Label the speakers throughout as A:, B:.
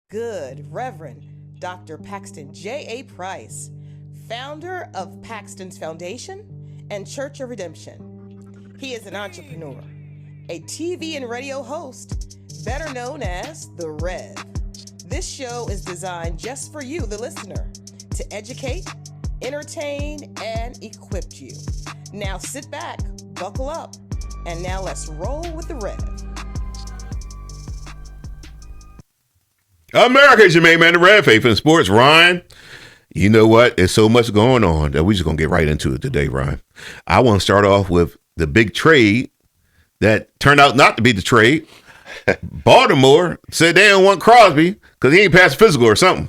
A: Good Reverend Dr. Paxton J.A. Price, founder of Paxton's Foundation and Church of Redemption. He is an entrepreneur, a TV and radio host, better known as The Rev. This show is designed just for you, the listener, to educate, entertain, and equip you. Now sit back, buckle up, and now let's roll with The Rev.
B: America's your main man, the Red Faith in Sports. Ryan, you know what? There's so much going on that we're just going to get right into it today, Ryan. I want to start off with the big trade that turned out not to be the trade. Baltimore said they don't want Crosby because he ain't passed physical or something.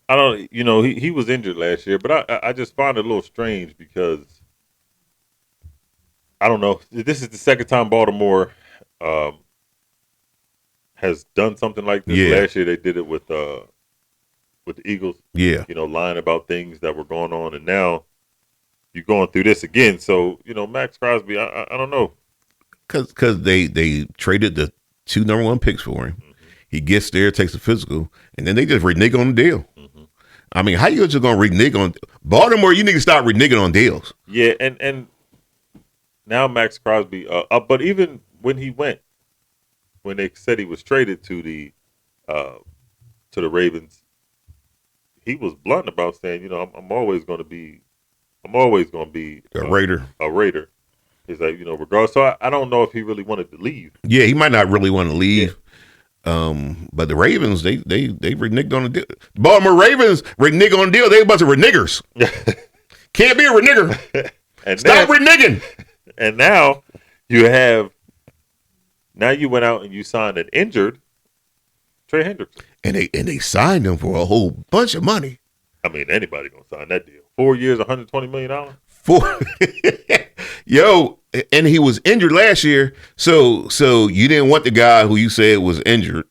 C: I don't, he was injured last year, but I just find it a little strange because I don't know. This is the second time Baltimore has done something like this.
B: Yeah.
C: Last year they did it with the Eagles.
B: Yeah.
C: Lying about things that were going on, and now you're going through this again. So, Max Crosby, I don't know.
B: Because they traded the 2 number 1 picks for him. Mm-hmm. He gets there, takes a physical, and then they just renege on the deal. Mm-hmm. I mean, how you just going to renege on Baltimore? You need to start reneging on deals.
C: Yeah, and now Max Crosby, but even when he went, when they said he was traded to the Ravens, he was blunt about saying, I'm always going to be
B: a Raider.
C: A Raider. He's like, regardless. So I don't know if he really wanted to leave.
B: Yeah, he might not really want to leave. Yeah. But the Ravens, they reneged on the deal. Baltimore Ravens renege on the deal. They a bunch of renegers. Can't be a renegger. Stop reneging.
C: And now you went out and you signed an injured Trey Hendrickson.
B: And they signed him for a whole bunch of money.
C: I mean, anybody gonna sign that deal? 4 years, $120 million.
B: Yo, and he was injured last year, so you didn't want the guy who you said was injured,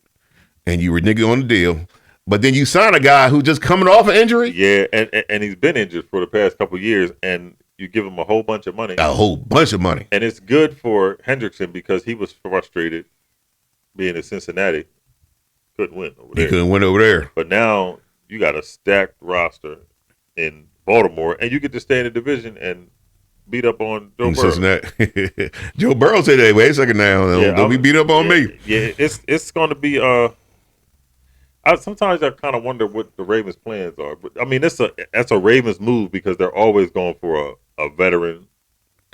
B: and you reneged on the deal. But then you signed a guy who just coming off an injury.
C: Yeah, and he's been injured for the past couple of years, and you give him a whole bunch of money.
B: A whole bunch of money.
C: And it's good for Hendrickson because he was frustrated being in Cincinnati. Couldn't win over there.
B: He couldn't win over there.
C: But now you got a stacked roster in Baltimore, and you get to stay in the division and beat up on Joe Burrow.
B: Cincinnati. Joe Burrow said, "Hey, wait a second now. Don't be beat up on me."
C: Yeah, it's going to be. Sometimes I kind of wonder what the Ravens' plans are. But I mean, that's a Ravens move because they're always going for a veteran,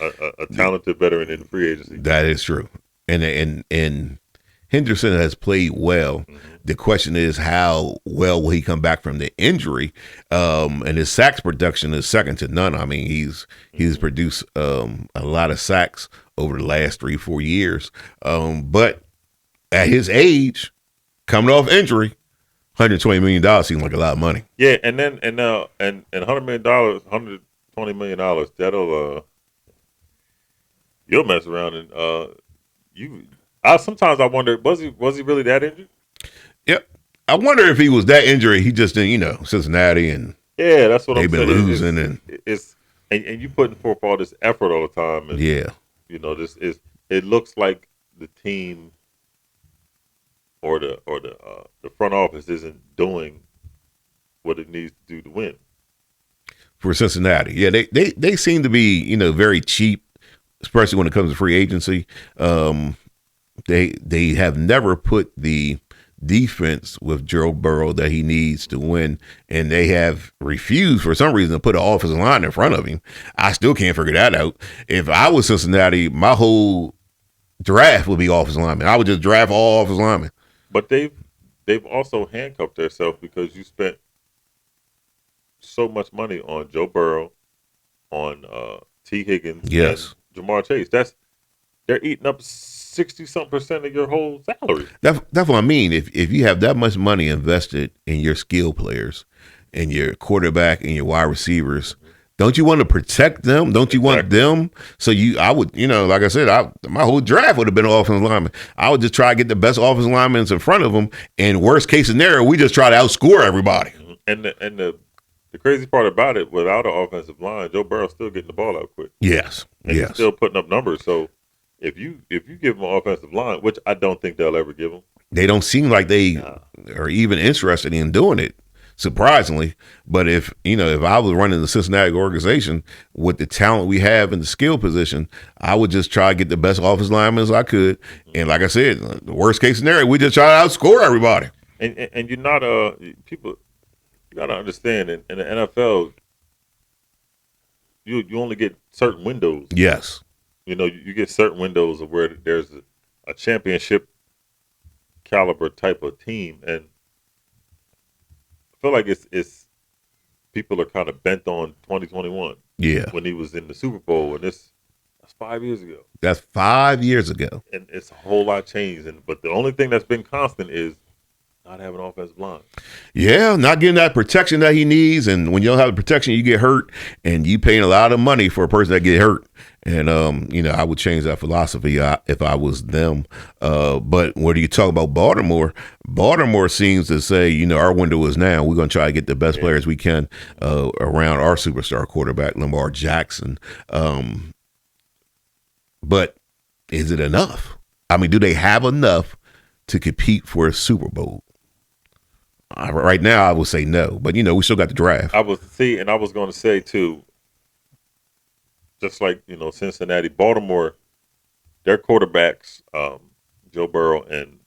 C: a talented veteran in the free agency.
B: That is true, and Henderson has played well. Mm-hmm. The question is, how well will he come back from the injury? And his sacks production is second to none. I mean, he's produced a lot of sacks over the last 3-4 years. But at his age, coming off injury, $120 million seems like a lot of money.
C: Yeah, and $100 million, $120 million, that'll you'll mess around and sometimes I wonder, was he really that injured?
B: Yep. I wonder if he was that injured. He just didn't, Cincinnati and
C: that's what
B: they've been losing and
C: you putting forth all this effort all the time. And,
B: yeah.
C: It looks like the team or the front office isn't doing what it needs to do to win.
B: For Cincinnati, yeah, they seem to be very cheap, especially when it comes to free agency. They have never put the defense with Joe Burrow that he needs to win, and they have refused for some reason to put an offensive line in front of him. I still can't figure that out. If I was Cincinnati, my whole draft would be offensive linemen. I would just draft all offensive linemen.
C: But they've also handcuffed themselves because you spent so much money on Joe Burrow, on T. Higgins,
B: yes,
C: and Jamar Chase. They're eating up 60-something% of your whole salary.
B: That's what I mean. If you have that much money invested in your skill players and your quarterback and your wide receivers, don't you want to protect them? Don't you want them? So I would, like I said, my whole draft would have been offensive lineman. I would just try to get the best offensive linemen in front of them. And worst case scenario, we just try to outscore everybody.
C: And the crazy part about it, without an offensive line, Joe Burrow's still getting the ball out quick.
B: Yes,
C: and he's still putting up numbers. So if you give him an offensive line, which I don't think they'll ever give him,
B: they don't seem like they or even interested in doing it, surprisingly. But if I was running the Cincinnati organization with the talent we have in the skill position, I would just try to get the best offensive linemen as I could. And like I said, the worst case scenario, we just try to outscore everybody.
C: And you're not people. You gotta understand in the NFL, you only get certain windows.
B: Yes.
C: You get certain windows of where there's a championship caliber type of team, and I feel like it's people are kind of bent on 2021.
B: Yeah.
C: When he was in the Super Bowl, and that's 5 years ago.
B: That's 5 years ago.
C: And it's a whole lot changed. But the only thing that's been constant is not having offensive line.
B: Yeah, not getting that protection that he needs. And when you don't have the protection, you get hurt, and you paying a lot of money for a person that get hurt. And, I would change that philosophy if I was them. But when you talk about Baltimore seems to say, our window is now. We're going to try to get the best players we can around our superstar quarterback, Lamar Jackson. But is it enough? I mean, do they have enough to compete for a Super Bowl? Right now, I would say no. But, we still got the draft.
C: I was going to say, too, just like, Cincinnati, Baltimore, their quarterbacks, Joe Burrow and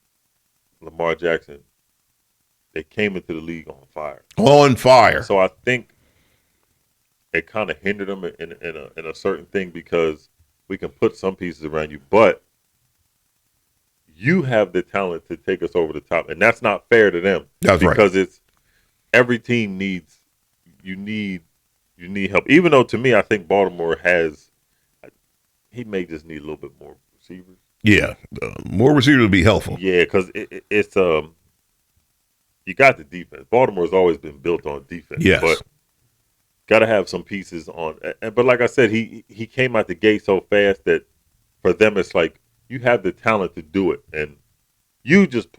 C: Lamar Jackson, they came into the league on fire.
B: On fire.
C: So I think it kind of hindered them in a certain thing, because we can put some pieces around you, but you have the talent to take us over the top, and that's not fair to them.
B: That's right.
C: Because it's every team needs help. Even though, to me, I think Baltimore he may just need a little bit more receivers.
B: Yeah, more receivers would be helpful.
C: Yeah, because it's you got the defense. Baltimore's always been built on defense.
B: Yes,
C: but got to have some pieces on. But like I said, he came out the gate so fast that for them it's like, you have the talent to do it, and you just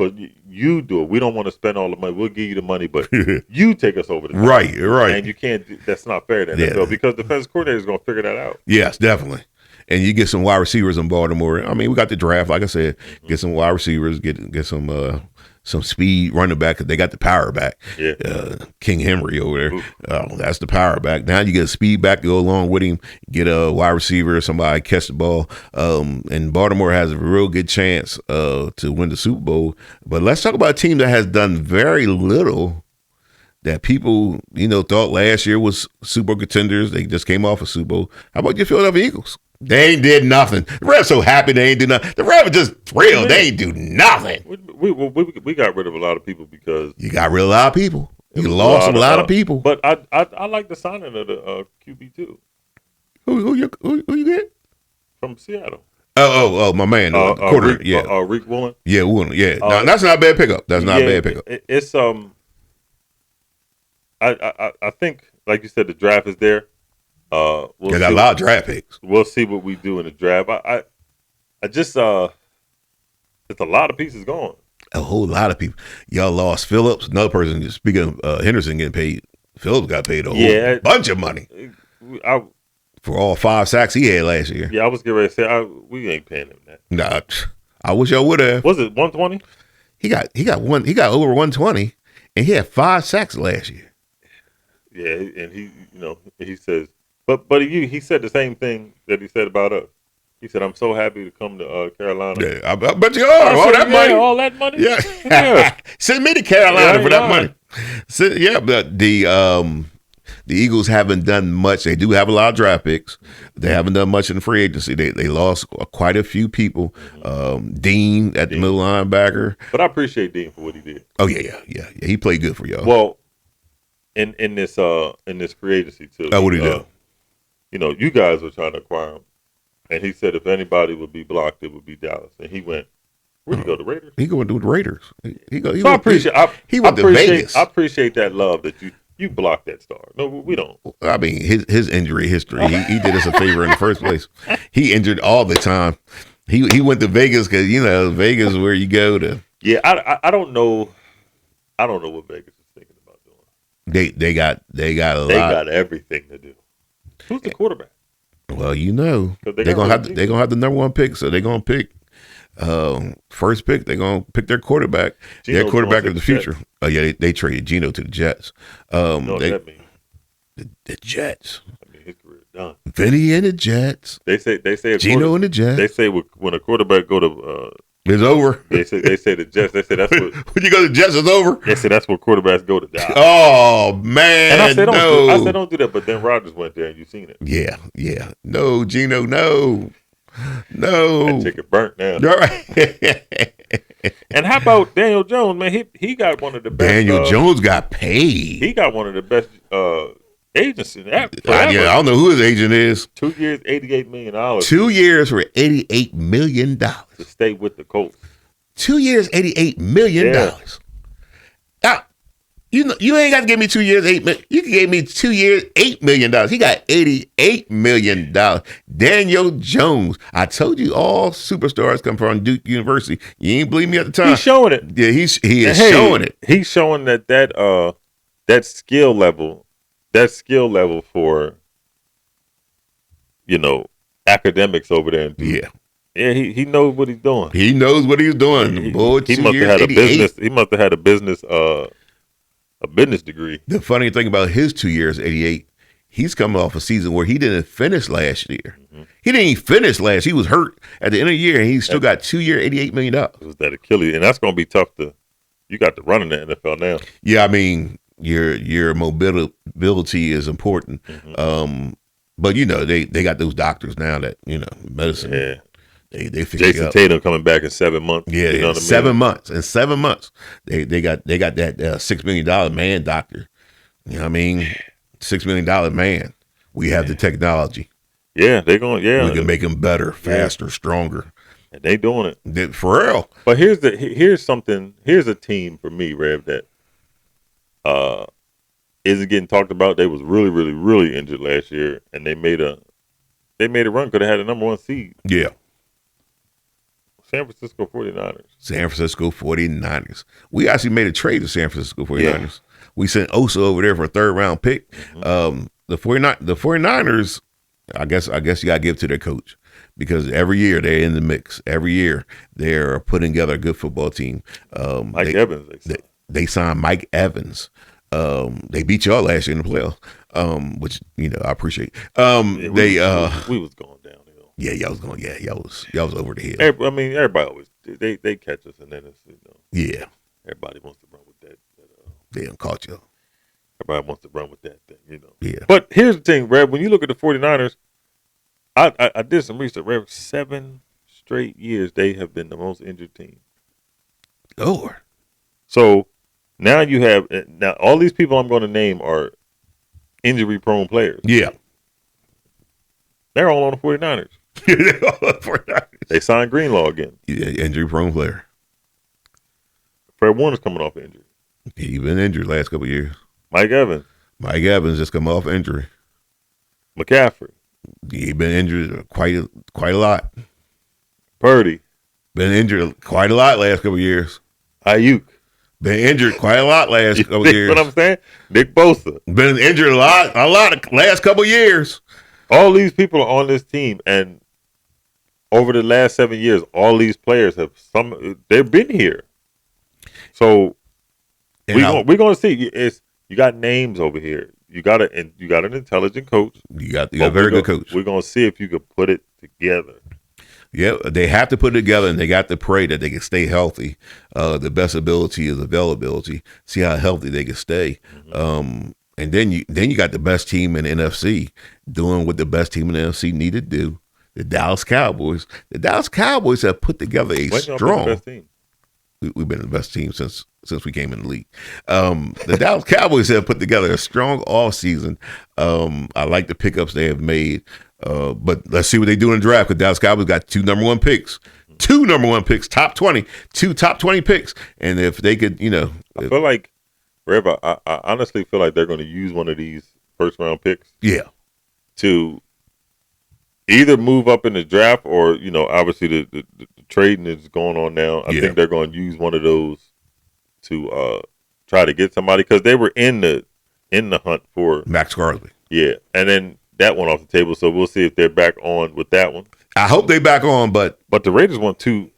C: you do it. We don't want to spend all the money. We'll give you the money, but you take us over the top.
B: Right.
C: And you can't. That's not fair to NFL, because the defense coordinator is going to figure that out.
B: Yes, definitely. And you get some wide receivers in Baltimore. I mean, we got the draft, like I said. Get some wide receivers. Get some speed running back. They got the power back.
C: Yeah.
B: King Henry over there. That's the power back. Now you get a speed back to go along with him. Get a wide receiver, somebody catch the ball. And Baltimore has a real good chance to win the Super Bowl. But let's talk about a team that has done very little, that people, thought last year was Super Bowl contenders. They just came off a Super Bowl. How about your Philadelphia Eagles? They ain't did nothing. The Revs so happy they ain't do nothing. The Revs are just thrilled. They ain't do nothing.
C: We got rid of a lot of people because
B: you got rid of a lot of people. You lost a lot of people.
C: But I like the signing of the QB too.
B: Who you get
C: from Seattle?
B: Oh, my man, quarter.
C: Rick Woolen.
B: Yeah, Woolen. Yeah, no, that's not a bad pickup. That's not a bad pickup.
C: It's I think, like you said, the draft is there. We'll
B: got a lot of draft picks.
C: We'll see what we do in the draft. I just it's a lot of pieces going.
B: A whole lot of people. Y'all lost Phillips. Another person. Speaking of Henderson getting paid, Phillips got paid a whole bunch of money for all 5 sacks he had last year.
C: Yeah, I was getting ready to say we ain't paying him that.
B: Nah, I wish y'all would have.
C: Was it 120?
B: He got over 120, and he had 5 sacks last year.
C: Yeah, and he says. But he said the same thing that he said about us. He said, "I'm so happy to come to Carolina."
B: Yeah, I bet you are. All that money. Yeah. Send me to Carolina for that money. So, but the Eagles haven't done much. They do have a lot of draft picks. They haven't done much in free agency. They lost quite a few people. Dean at the middle linebacker.
C: But I appreciate Dean for what he did.
B: Oh yeah. He played good for y'all.
C: Well, in this free agency too.
B: Oh, what did he do?
C: You guys were trying to acquire him, and he said if anybody would be blocked, it would be Dallas. And he went, where'd he go, the Raiders? He going to the Raiders. He went to Vegas. I appreciate that love that you blocked that star. No, we don't.
B: I mean, his injury history, he did us a favor in the first place. He injured all the time. He went to Vegas because, Vegas is where you go to.
C: Yeah, I don't know. I don't know what Vegas is thinking about doing.
B: They got
C: They got everything to do. Who's the quarterback?
B: Well, they're gonna have the number 1 pick, so they're gonna pick First pick, they're gonna pick their quarterback. Their quarterback of the future. Oh yeah, they traded Geno to the Jets.
C: What that means?
B: The Jets.
C: I mean, his career done.
B: Vinny and the Jets.
C: They say
B: Geno and the Jets.
C: They say when a quarterback go to
B: it's over.
C: They say the Jets. They say that's what
B: when you go to the Jets, it's over.
C: They say that's where quarterbacks go to die.
B: Oh man!
C: And I said don't do that. But then Rodgers went there, and you seen it.
B: Yeah. No, Geno, no.
C: That ticket burnt now.
B: All right.
C: And how about Daniel Jones? Man, he got one of the best.
B: Daniel Jones got paid.
C: He got one of the best agents in that.
B: I don't know who his agent is.
C: 2 years, $88 million.
B: 2 years for $88 million
C: To stay with the Colts.
B: 2 years, $88 million.
C: Yeah.
B: Now, you ain't got to give me 2 years, $8 million. You can give me 2 years, $8 million. He got $88 million. Daniel Jones. I told you all superstars come from Duke University. You ain't believe me at the time.
C: He's showing it.
B: Yeah, he is showing it.
C: He's showing that skill level for academics over there in Duke. Yeah, he knows what he's doing.
B: He knows what he's doing.
C: He must have had a business. He must have had a business degree.
B: The funny thing about his 2 years, 88, he's coming off a season where he didn't finish last year. Mm-hmm. He didn't even finish last. He was hurt at the end of the year, and he still got 2 year, $88 million.
C: It was that Achilles, and that's going to be tough you got to run in the NFL now.
B: Yeah, I mean, your mobility is important. Mm-hmm. But they got those doctors now that medicine.
C: Yeah.
B: They figure
C: Jason Tatum coming back in 7 months.
B: Yeah,
C: you know what I mean?
B: 7 months. In 7 months, they got that $6 million man doctor. You know what I mean? $6 million man. We have the technology.
C: Yeah, they're going. Yeah,
B: we can make them better, faster, stronger.
C: And they doing it
B: for real.
C: But here's a team for me, Rev, that isn't getting talked about. They was really, really, really injured last year, and they made a run. Could have had a number 1 seed.
B: Yeah.
C: San Francisco 49ers.
B: San Francisco 49ers. We actually made a trade to San Francisco 49ers. Yeah. We sent Osa over there for a 3rd round pick. Mm-hmm. The 49ers, I guess you got to give it to their coach, because every year they're in the mix. Every year they're putting together a good football team.
C: Mike Evans.
B: They signed Mike Evans. They beat y'all last year in the playoffs, which I appreciate.
C: We was going downhill.
B: Yeah, y'all was going. Yeah, y'all was over the hill.
C: I mean, everybody always they catch us, and then it's
B: Yeah.
C: Everybody wants to run with that.
B: They done caught you.
C: Everybody wants to run with that thing,
B: Yeah.
C: But here's the thing, Rev. When you look at the 49ers, I did some research. Rev, 7 straight years they have been the most injured team.
B: Lord.
C: So now all these people I'm going to name are injury-prone players.
B: Yeah.
C: They're all on the 49ers. They signed Greenlaw again.
B: Yeah, injury-prone player.
C: Fred Warner's coming off injury.
B: He's been injured last couple of years.
C: Mike Evans
B: just come off injury.
C: McCaffrey.
B: He's been injured quite a lot.
C: Purdy.
B: Been injured quite a lot last couple of years.
C: Ayuk.
B: Been injured quite a lot last couple of years.
C: What I'm saying? Nick Bosa.
B: Been injured a lot last couple of years.
C: All these people are on this team, and over the last 7 years, all these players they've been here. So we're going to see. You got names over here. You got an intelligent coach.
B: You got a very good coach.
C: We're going to see if you can put it together.
B: Yeah, they have to put it together, and they got to pray that they can stay healthy. The best ability is availability. See how healthy they can stay. Mm-hmm. And then you got the best team in the NFC doing what the best team in the NFC need to do. The Dallas Cowboys. The Dallas Cowboys have put together a strong.
C: The best team?
B: We've been the best team since we came in the league. The Dallas Cowboys have put together a strong offseason. I like the pickups they have made. But let's see what they do in the draft, because Dallas Cowboys got 2 number 1 picks. 2 number 1 picks, top 20. 2 top 20 picks. And if they could,
C: I feel like, Rev, I honestly feel like they're going to use one of these first-round picks.
B: Yeah.
C: To either move up in the draft or, obviously the trading is going on now. I think they're going to use one of those to try to get somebody, because they were in the hunt for
B: Max Crosby.
C: Yeah, and then that went off the table, so we'll see if they're back on with that one.
B: I hope they back on, but
C: the Raiders won two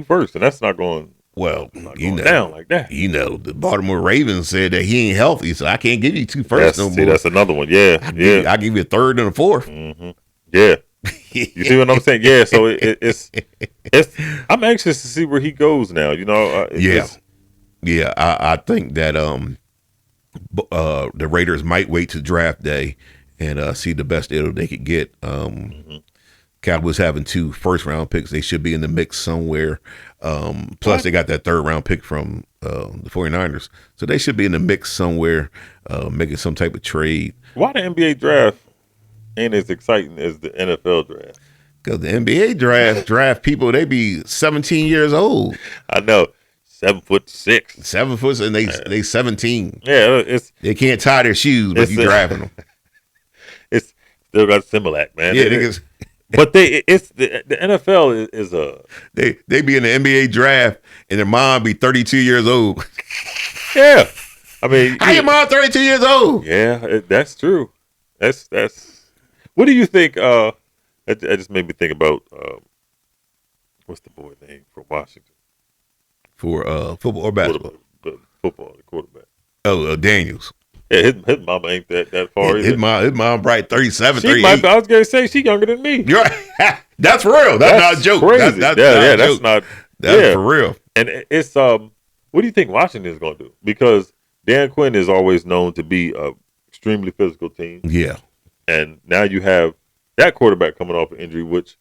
C: first, and that's not going.
B: well,
C: Down like that.
B: The Baltimore Ravens said that he ain't healthy, so I can't give you 2 firsts no more.
C: That's another one. Yeah,
B: I give you a third and a fourth.
C: Mm-hmm. Yeah, you see what I'm saying? Yeah, so it's. I'm anxious to see where he goes now.
B: I think that the Raiders might wait to draft day and see the best deal they could get. Cowboys having 2 first-round picks. They should be in the mix somewhere. Plus, they got that 3rd-round pick from the 49ers. So they should be in the mix somewhere, making some type of trade.
C: Why the NBA draft ain't as exciting as the NFL draft?
B: Because the NBA draft people, they be 17 years old.
C: I know. 7'6".
B: 7 foot, and they 17.
C: Yeah,
B: they can't tie their shoes, but you driving them.
C: It's still got Similac, man.
B: Yeah,
C: but the NFL is a
B: they be in the NBA draft and their mom be 32 years old.
C: Yeah, I mean,
B: how your mom 32 years old?
C: Yeah, that's true. That's. What do you think? That just made me think about what's the boy name from Washington
B: for football or basketball?
C: The quarterback.
B: Oh, Daniels.
C: Yeah, his mama ain't that far either.
B: His mom probably 37,
C: she
B: 38.
C: I was gonna say she younger than me.
B: You're right. That's real. That's not a joke.
C: Crazy.
B: That's not for real.
C: And it's what do you think Washington is gonna do? Because Dan Quinn is always known to be a extremely physical team.
B: Yeah.
C: And now you have that quarterback coming off an injury, which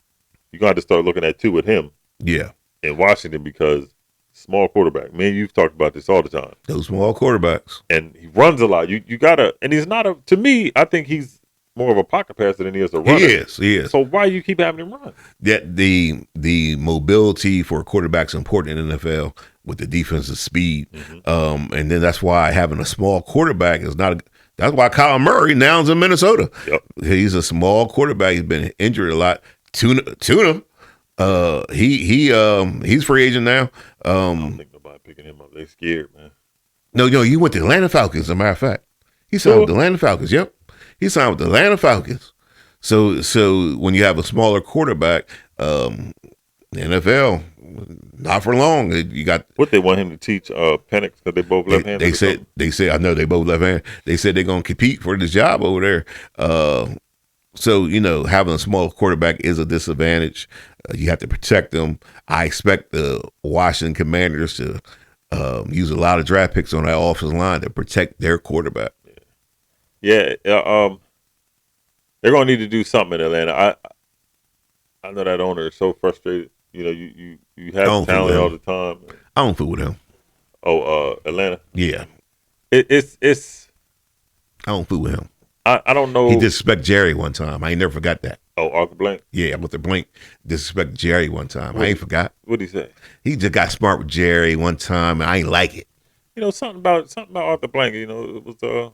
C: you're gonna have to start looking at too with him.
B: Yeah.
C: In Washington, because small quarterback. Man, you've talked about this all the time.
B: Those small quarterbacks.
C: And he runs a lot. You gotta, and he's not to me, I think he's more of a pocket passer than he is a runner.
B: He is.
C: So why you keep having him run?
B: The mobility for a quarterback is important in the NFL with the defensive speed. And then that's why having a small quarterback is not that's why Kyler Murray now is in Minnesota.
C: Yep.
B: He's a small quarterback. He's been injured a lot. Tuna. He's free agent now.
C: I don't think nobody picking him up. They scared, man.
B: No, he went to the Atlanta Falcons, as a matter of fact. He signed with the Atlanta Falcons. Yep. He signed with the Atlanta Falcons. So when you have a smaller quarterback, the NFL, not for long. You got
C: what they want him to teach Penix, because they both left-handed.
B: They said I know they both left-handed. They said they're gonna compete for this job over there. So having a small quarterback is a disadvantage. You have to protect them. I expect the Washington Commanders to use a lot of draft picks on that offensive line to protect their quarterback.
C: Yeah, they're gonna need to do something in Atlanta. I know that owner is so frustrated. You have talent all the time.
B: I don't fool with him.
C: Oh, Atlanta.
B: Yeah,
C: it's.
B: I don't fool with him.
C: I don't know.
B: He disrespected Jerry one time. I ain't never forgot that.
C: Oh, Arthur Blank?
B: Yeah, Arthur Blank disrespected Jerry one time. I ain't forgot.
C: What'd he say?
B: He just got smart with Jerry one time, and I ain't like it.
C: Something about Arthur Blank. It was something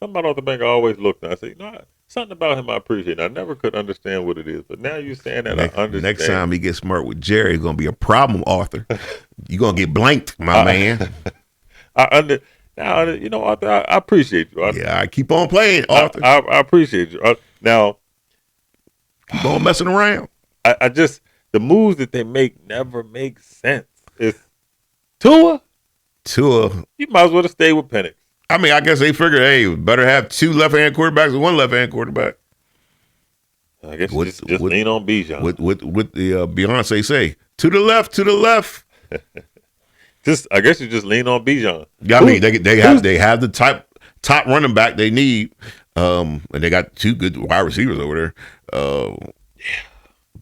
C: about Arthur Blank I always looked at. I said, something about him I appreciate. I never could understand what it is, but now you're saying that I understand.
B: Next time he gets smart with Jerry, it's gonna be a problem, Arthur. You're gonna get blanked, my man.
C: Now, Arthur, I appreciate you.
B: I keep on playing, Arthur.
C: I appreciate you. Now,
B: keep on messing around.
C: I just, the moves that they make never make sense. It's Tua. You might as well have stayed with Penix.
B: I mean, I guess they figured, hey, better have 2 left-hand quarterbacks than 1 left-hand quarterback.
C: I guess just lean on Bijan.
B: What the Beyonce say? To the left.
C: I guess you just lean on Bijan.
B: Yeah, I mean they have the top running back they need, and they got 2 good wide receivers over there.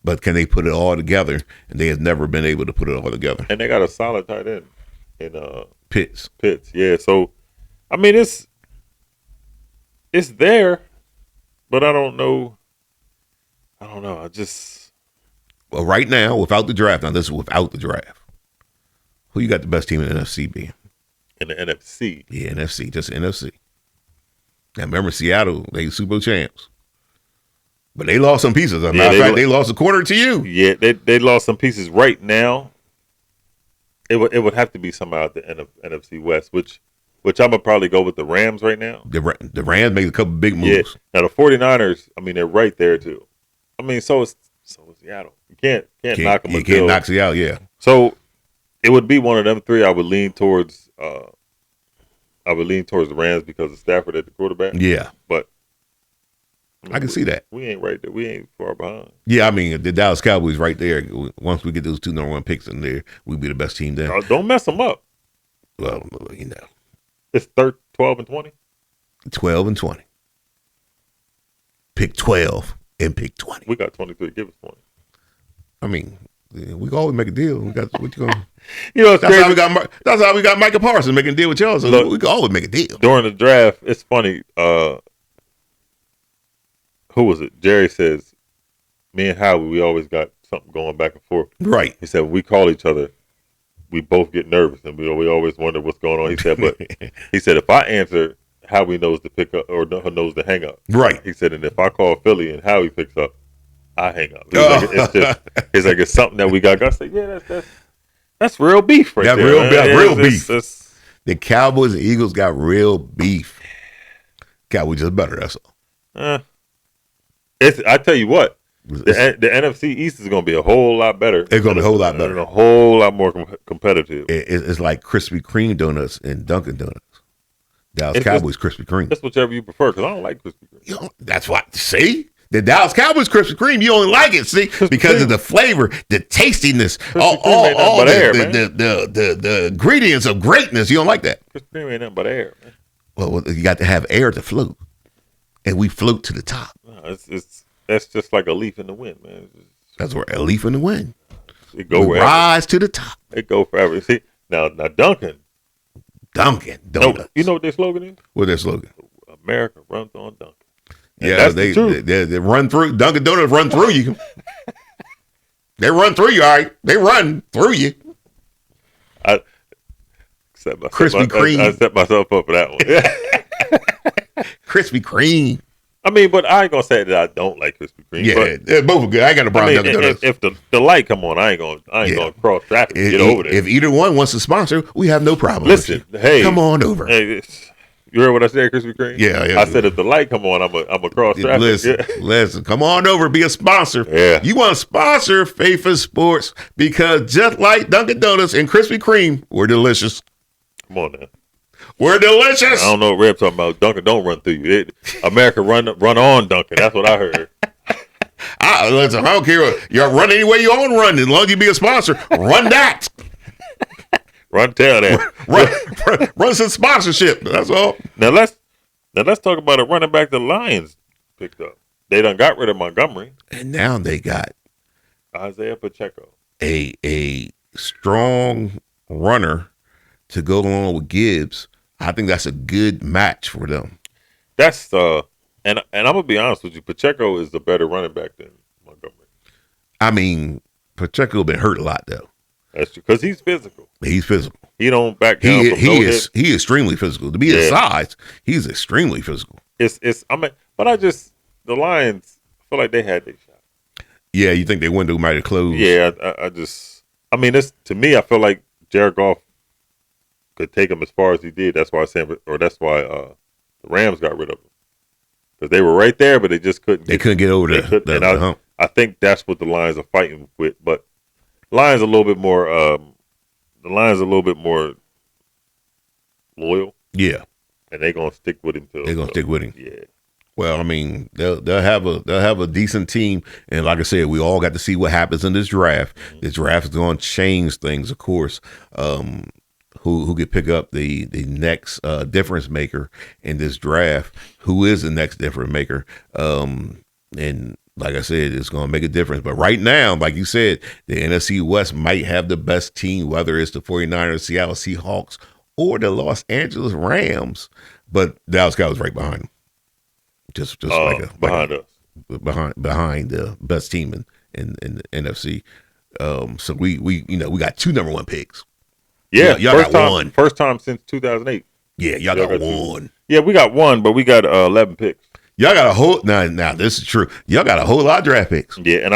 B: But can they put it all together? And they have never been able to put it all together.
C: And they got a solid tight end in
B: Pitts.
C: Yeah. So, I mean, it's there, but I don't know.
B: Well, right now, without the draft. Now this is without the draft. Who you got the best team in the NFC being?
C: In the NFC?
B: Yeah, NFC, just NFC. Now remember Seattle, they Super Bowl champs. But they lost some pieces. As a matter of fact, they lost a quarter to you.
C: Yeah, they lost some pieces right now. It would have to be somebody out the NFC West, which I'm gonna probably go with the Rams right now.
B: The Rams made a couple big moves.
C: Yeah. Now the 49ers, I mean, they're right there too. I mean, so is Seattle. You can't knock them.
B: You can't knock Seattle. Yeah.
C: So it would be one of them three. I would lean towards. I would lean towards the Rams because of Stafford at the quarterback.
B: Yeah.
C: But
B: I can see that.
C: We ain't right there. We ain't far behind.
B: Yeah, I mean, the Dallas Cowboys right there. Once we get those 2 number 1 picks in there, we'll be the best team then.
C: Don't mess them up.
B: Well,
C: It's 12 and 20.
B: 12 and 20. Pick 12 and pick 20.
C: We got 23. Give us 20.
B: I mean, we can always make a deal. We got what you going?
C: It's
B: that's
C: crazy.
B: That's how we got Micah Parsons making a deal with y'all. So look, we can always make a deal.
C: During the draft, it's funny. Who was it? Jerry says, me and Howie, we always got something going back and forth.
B: Right.
C: He said, when we call each other, we both get nervous and we always wonder what's going on. He said, but he said, if I answer, Howie knows to pick up or knows to hang up.
B: Right.
C: He said, and if I call Philly and Howie picks up, I hang up. He's like, it's something that we got. I said, yeah, that's real beef right there.
B: Real beef. The Cowboys and Eagles got real beef. Cowboys just better, that's all.
C: I tell you what, the NFC East is going to be a whole lot better.
B: It's going to be a whole lot better.
C: And a whole lot more competitive.
B: It's like Krispy Kreme donuts and Dunkin' Donuts. Dallas Cowboys Krispy Kreme.
C: That's whichever you prefer, because I don't like Krispy Kreme.
B: That's what, see? The Dallas Cowboys Krispy Kreme, you only like it, see? Because of the flavor, the tastiness, all the ingredients of greatness. You don't like that.
C: Krispy Kreme ain't nothing but air, man.
B: Well, you got to have air to float. And we float to the top.
C: No, that's just like a leaf in the wind, man.
B: That's where a leaf in the wind.
C: It go wherever.
B: Rise to the top.
C: It go forever. See, now Dunkin'
B: Donuts.
C: No, you know what their slogan is?
B: What's their slogan?
C: America runs on Dunkin'. And
B: yeah, they run through. Dunkin' Donuts run through you. They run through you, all right. They run through you. Krispy Kreme.
C: I set myself up for that one.
B: Krispy Kreme.
C: I mean, but I ain't gonna say that I don't like Krispy Kreme.
B: Yeah, both are good. I got a problem. Dunkin' Donuts.
C: If the light come on, I ain't gonna cross traffic to get over there.
B: If either one wants to sponsor, we have no problem.
C: Listen, hey,
B: come on over.
C: Hey, you heard what I said, Krispy Kreme?
B: Yeah.
C: I said if the light come on, I'm a cross traffic.
B: Listen, come on over, be a sponsor.
C: Yeah.
B: You want to sponsor Faithful Sports because just like Dunkin' Donuts and Krispy Kreme, we're delicious.
C: Come on now.
B: We're delicious.
C: I don't know what Reb talking about. Dunkin' don't run through you. America run on Dunkin'. That's what I heard.
B: Listen, I don't care. You run any way you want to run. As long as you be a sponsor, run that.
C: Tell that.
B: Run some sponsorship. That's all.
C: Now let's talk about a running back the Lions picked up. They done got rid of Montgomery.
B: And now they got
C: Isaiah Pacheco.
B: A strong runner to go along with Gibbs. I think that's a good match for them.
C: That's and I'm gonna be honest with you. Pacheco is the better running back than Montgomery.
B: I mean, Pacheco been hurt a lot though.
C: That's true because he's physical.
B: He's physical.
C: He don't back down.
B: He is extremely physical. To be his size, he's extremely physical.
C: The Lions, I feel like they had their shot.
B: Yeah, you think their window might have closed?
C: Yeah, to me, I feel like Jared Goff could take him as far as he did. That's why the Rams got rid of him because they were right there, but they just couldn't.
B: They couldn't get over the hump.
C: I think that's what the Lions are fighting with, but Lions a little bit more. The Lions a little bit more loyal.
B: Yeah,
C: and they're gonna stick with him.
B: They're gonna stick with him.
C: Yeah.
B: Well, I mean, they'll have a decent team, and like I said, we all got to see what happens in this draft. Mm-hmm. This draft is going to change things, of course. Who could pick up the next difference maker in this draft? Who is the next difference maker? And like I said, it's going to make a difference. But right now, like you said, the NFC West might have the best team, whether it's the 49ers, Seattle Seahawks, or the Los Angeles Rams. But Dallas Cowboys right behind them. Just
C: behind us.
B: Behind the best team in the NFC. So we got 2 number 1 picks.
C: Yeah,
B: y'all got one.
C: First time since 2008.
B: Yeah, y'all got one.
C: Yeah, we got one, but we got 11 picks.
B: Y'all got a whole now. This is true. Y'all got a whole lot of draft picks.
C: Yeah, and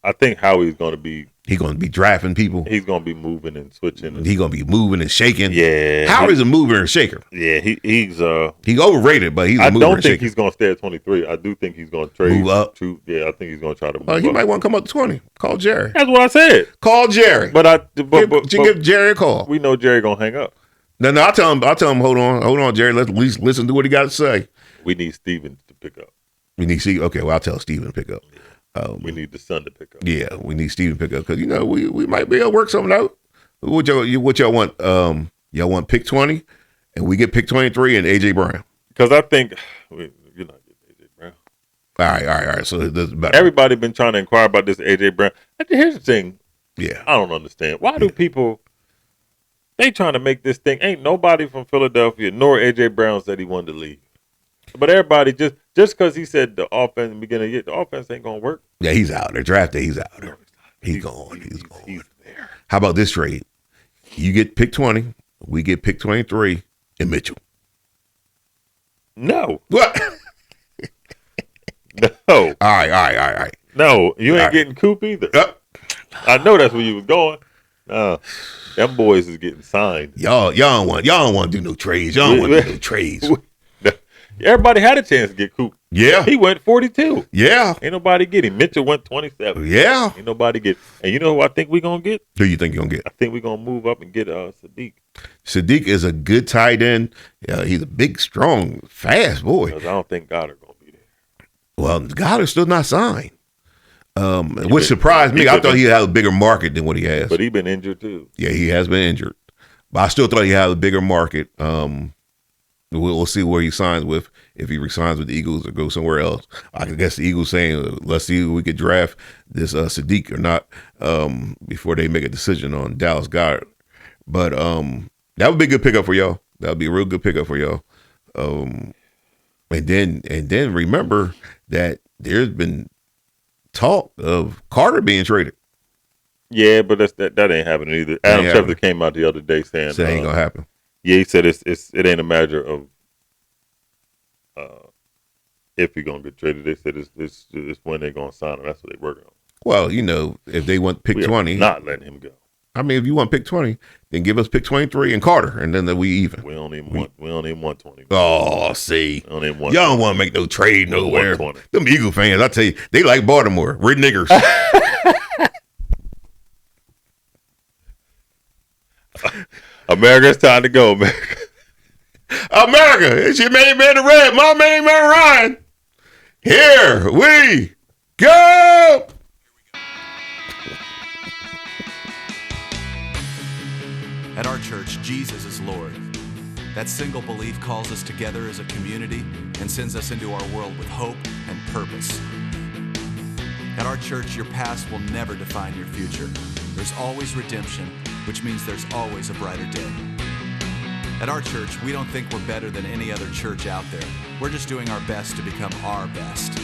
C: I think Howie's going to be
B: He going to be drafting people.
C: He's going to be moving and switching.
B: He going to be moving and shaking.
C: Yeah.
B: Howard is a mover and shaker.
C: Yeah, he's
B: overrated, but he's a mover and shaker.
C: I don't think he's going to stay at 23. I do think he's going to trade.
B: Move up.
C: Yeah, I think he's going to try to move up.
B: He might want to come up to 20. Call Jerry.
C: That's what I said.
B: Call Jerry.
C: But
B: give Jerry a call.
C: We know Jerry going to hang up.
B: No, I'll tell him, hold on, Jerry. Let's at least listen to what he got to say.
C: We need Steven to pick up.
B: Okay, well, I'll tell Steven to pick up.
C: We need the son to pick up.
B: Yeah, we need Steven to pick up because, we might be able to work something out. What y'all want? Y'all want pick 20 and we get pick 23 and A.J. Brown?
C: Because I think you're not getting A.J. Brown.
B: All right. So that's better.
C: Everybody been trying to inquire about this A.J. Brown. Here's the thing.
B: Yeah.
C: I don't understand. Why do people, they trying to make this thing, ain't nobody from Philadelphia nor A.J. Brown said he wanted to leave. But everybody, just because he said the offense in the beginning of the year, the offense ain't going to work.
B: Yeah, he's out there. Draft day, he's out there. He's gone. He's there. How about this trade? You get pick 20, we get pick 23, and Mitchell.
C: No.
B: What?
C: No.
B: All right.
C: No, you ain't getting Coop either. I know that's where you was going. Them boys is getting signed.
B: Y'all don't want to do no trades. Y'all don't want to do no trades.
C: Everybody had a chance to get Coop.
B: Yeah.
C: He went 42.
B: Yeah.
C: Ain't nobody get him. Mitchell went 27.
B: Yeah.
C: Ain't nobody get. And you know who I think we going to get?
B: Who you think you're going to get?
C: I think we're going to move up and get Sadiq.
B: Sadiq is a good tight end. He's a big, strong, fast boy.
C: Because I don't think Goddard going to be there.
B: Well, Goddard's still not signed. Which surprised me. I thought he had a bigger market than what he has.
C: But he been injured too.
B: Yeah, he has been injured. But I still thought he had a bigger market. We'll see where he signs with, if he resigns with the Eagles or goes somewhere else. I guess the Eagles saying, let's see if we could draft this Sadiq or not before they make a decision on Dallas Goddard. But that would be a good pickup for y'all. That would be a real good pickup for y'all. And then remember that there's been talk of Carter being traded.
C: Yeah, but that ain't happening either. Adam Schefter came out the other day saying
B: that ain't gonna happen.
C: Yeah, he said it ain't a matter of if he's gonna get traded. They said it's when they're gonna sign him. That's what they're working on.
B: Well, if they want pick 20,
C: not letting him go.
B: I mean, if you want pick 20, then give us pick 23 and Carter, and then we even.
C: We don't even want 20.
B: Oh, see,
C: y'all
B: don't want to make no trade nowhere.
C: 20.
B: Them Eagle fans, I tell you, they like Baltimore. We're niggers.
C: America, it's time to go, America.
B: America, it's your main man in red, my main man Ryan. Here we go.
D: At our church, Jesus is Lord. That single belief calls us together as a community and sends us into our world with hope and purpose. At our church, your past will never define your future. There's always redemption, which means there's always a brighter day. At our church, we don't think we're better than any other church out there. We're just doing our best to become our best.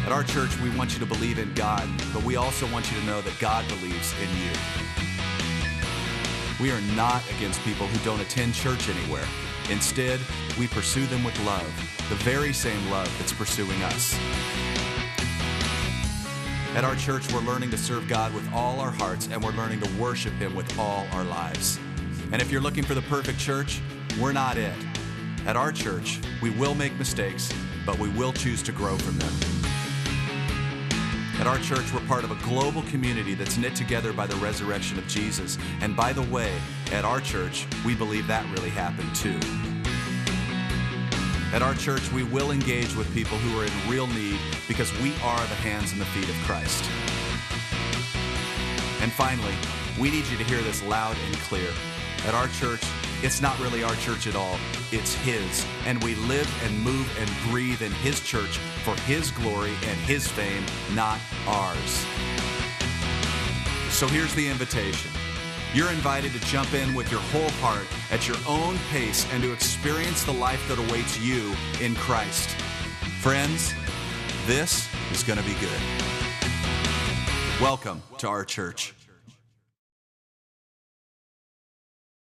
D: At our church, we want you to believe in God, but we also want you to know that God believes in you. We are not against people who don't attend church anywhere. Instead, we pursue them with love, the very same love that's pursuing us. At our church, we're learning to serve God with all our hearts, and we're learning to worship Him with all our lives. And if you're looking for the perfect church, we're not it. At our church, we will make mistakes, but we will choose to grow from them. At our church, we're part of a global community that's knit together by the resurrection of Jesus. And by the way, at our church, we believe that really happened too. At our church, we will engage with people who are in real need because we are the hands and the feet of Christ. And finally, we need you to hear this loud and clear. At our church, it's not really our church at all. It's His. And we live and move and breathe in His church for His glory and His fame, not ours. So here's the invitation. You're invited to jump in with your whole heart at your own pace and to experience the life that awaits you in Christ. Friends, this is going to be good. Welcome to our church.